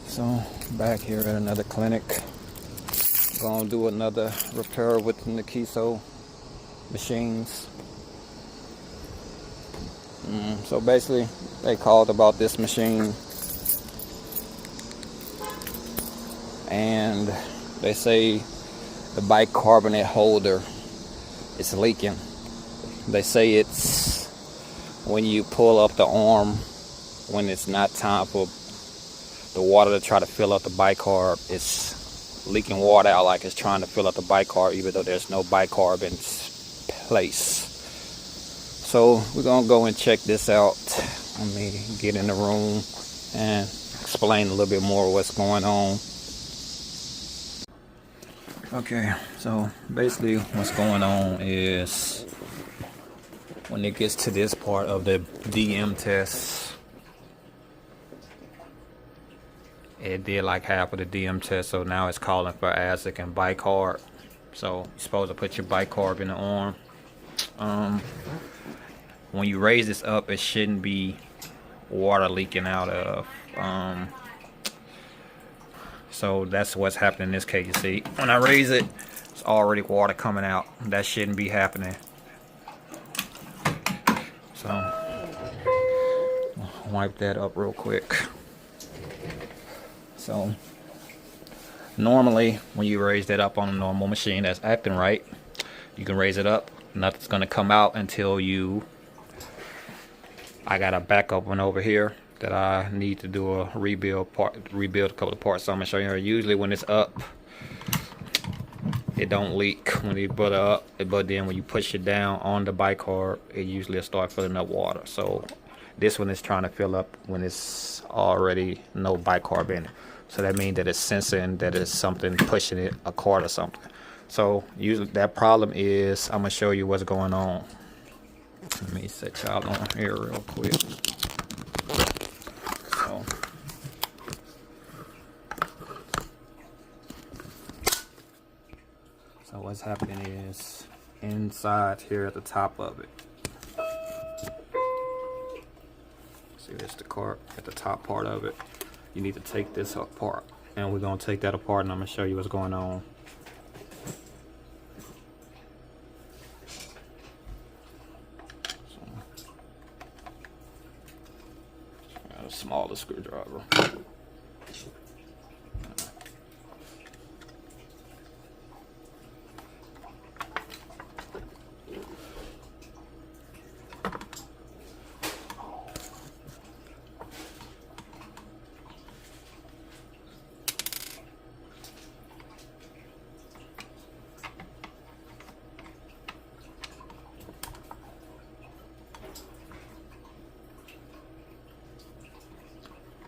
So back here at another clinic, gonna do another repair with the Nikkiso machines. So basically they called about this machine and they say the bicarbonate holder is leaking. They say it's when you pull up the arm when it's not time for the water to try to fill up the bicarb. It's leaking water out like it's trying to fill up the bicarb even though there's no bicarb in place. So we're gonna go and check this out. Let me get in the room and explain a little bit more what's going on. Okay, so basically what's going on is when it gets to this part of the DM test, it did like half of the DM test, so now it's calling for ASIC and bicarb. So you're supposed to put your bicarb in the arm. When you raise this up, it shouldn't be water leaking out of. So that's what's happening in this case. You see, when I raise it, it's already water coming out. That shouldn't be happening. So I'll wipe that up real quick. So normally when you raise that up on a normal machine that's acting right, you can raise it up. Nothing's gonna come out until I got a backup one over here that I need to do a rebuild a couple of parts. So I'm gonna show you. Usually when it's up, it don't leak when you put it up, but then when you push it down on the bicarb, it usually will start filling up water. So this one is trying to fill up when it's already no bicarb in it. So that means that it's sensing that it's something pushing it, a cord or something. So usually that problem is, I'm gonna show you what's going on. Let me set y'all on here real quick. So what's happening is inside here at the top of it. See, there's the cord at the top part of it. You need to take this apart, and we're gonna take that apart, and I'm gonna show you what's going on. A smaller screwdriver.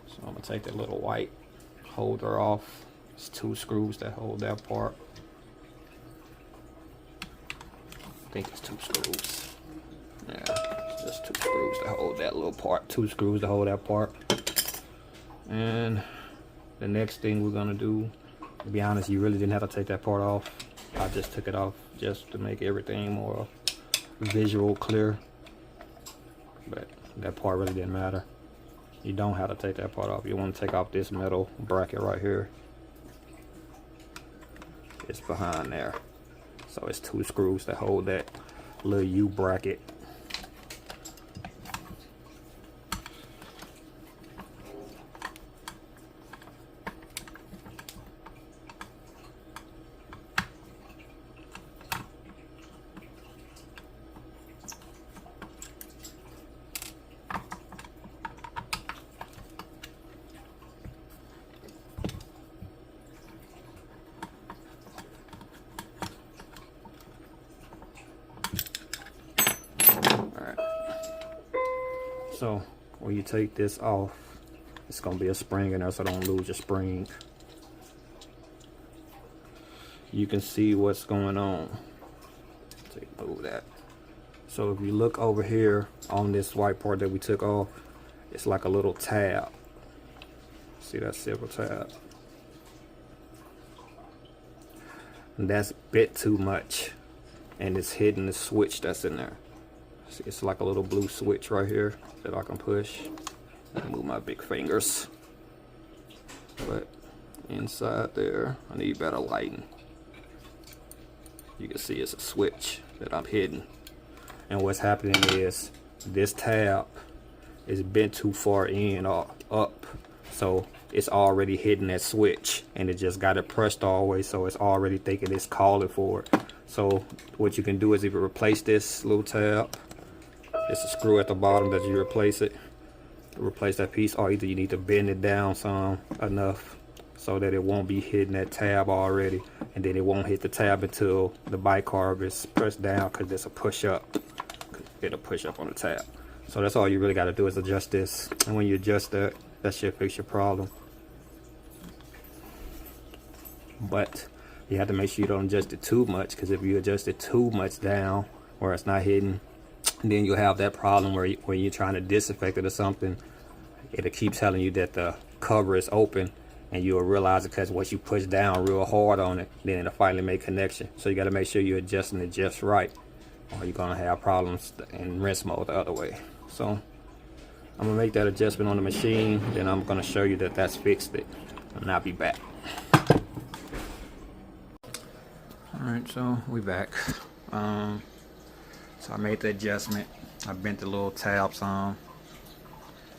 So I'm gonna take the little white holder off. It's 2 screws that hold that part. I think it's 2 screws. Yeah, it's just 2 screws to hold that little part. 2 screws to hold that part. And the next thing we're gonna do, to be honest, you really didn't have to take that part off. I just took it off just to make everything more visual, clear. But that part really didn't matter. You don't have to take that part off. You want to take off this metal bracket right here. It's behind there. So it's 2 screws that hold that little U bracket. So when you take this off, it's gonna be a spring in there, so don't lose your spring. You can see what's going on. Move that. So if you look over here on this white part that we took off, it's like a little tab. See that silver tab? And that's bit too much, and it's hitting the switch that's in there. See, it's like a little blue switch right here that I can push. Move my big fingers. But inside there, I need better lighting. You can see it's a switch that I'm hitting. And what's happening is this tab is bent too far in or up. So it's already hitting that switch, and it just got it pressed all the way, so it's already thinking it's calling for it. So what you can do is either replace this little tab, it's a screw at the bottom that you replace that piece, or either you need to bend it down some enough so that it won't be hitting that tab already, and then it won't hit the tab until the bicarb is pressed down, because there's a push up. It'll push up on the tab. So that's all you really got to do is adjust this, and when you adjust that, that should fix your problem. But you have to make sure you don't adjust it too much, because if you adjust it too much down where it's not hitting, then you'll have that problem where you're trying to disinfect it or something. It'll keep telling you that the cover is open, and you'll realize it because once you push down real hard on it, then it'll finally make connection. So you got to make sure you're adjusting it just right, or you're gonna have problems in rinse mode the other way. So I'm gonna make that adjustment on the machine, then I'm gonna show you that that's fixed it, and I'll be back. Alright, so we back. So I made the adjustment. I bent the little tabs on.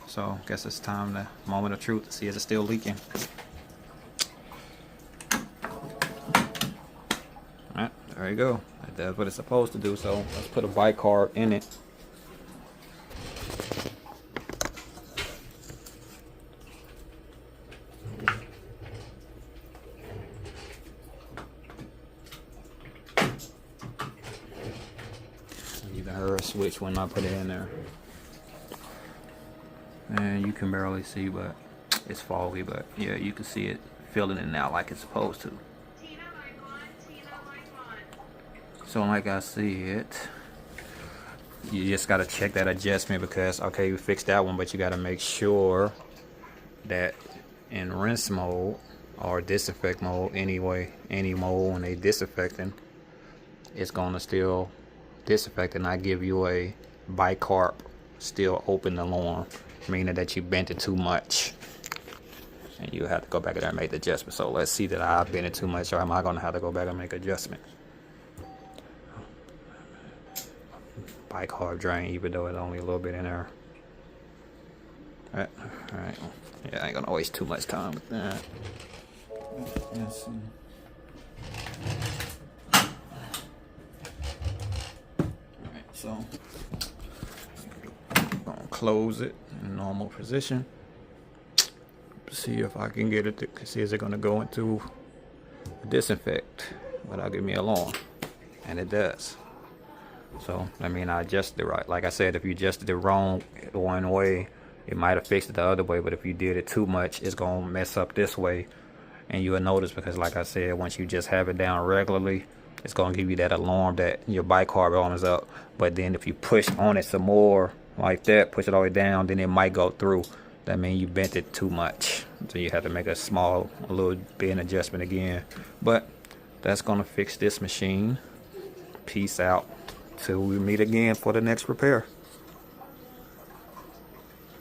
So I guess it's time, the moment of truth, to see if it's still leaking. Alright, there you go. That's what it's supposed to do. So let's put a bicarb in it. You can hear a switch when I put it in there. And you can barely see, but it's foggy, but yeah, you can see it filling it now like it's supposed to. So like I said, you just got to check that adjustment, because okay, you fixed that one, but you got to make sure that in rinse mode or disinfect mode, anyway, any mode when they disinfecting, it's going to still disinfect and not give you a bicarb still open alarm, meaning that you bent it too much, and you have to go back in there and make the adjustment. So let's see that I bent it too much, or am I going to have to go back and make adjustment. Bicarb drain, even though it's only a little bit in there. Alright, yeah, I ain't gonna waste too much time with that. Yes. Alright, so I'm gonna close it in normal position. See if I can get it to see, is it gonna go into disinfect without giving me an alarm, and it does. So I mean, I adjusted it right. Like I said, if you adjusted it wrong one way, it might have fixed it the other way, but if you did it too much, it's gonna mess up this way, and you will notice, because like I said, once you just have it down regularly, it's gonna give you that alarm that your bicarb arm is up. But then if you push on it some more like that, push it all the way down, then it might go through. That means you bent it too much, so you have to make a little bend adjustment again. But that's gonna fix this machine. Peace out till we meet again for the next repair.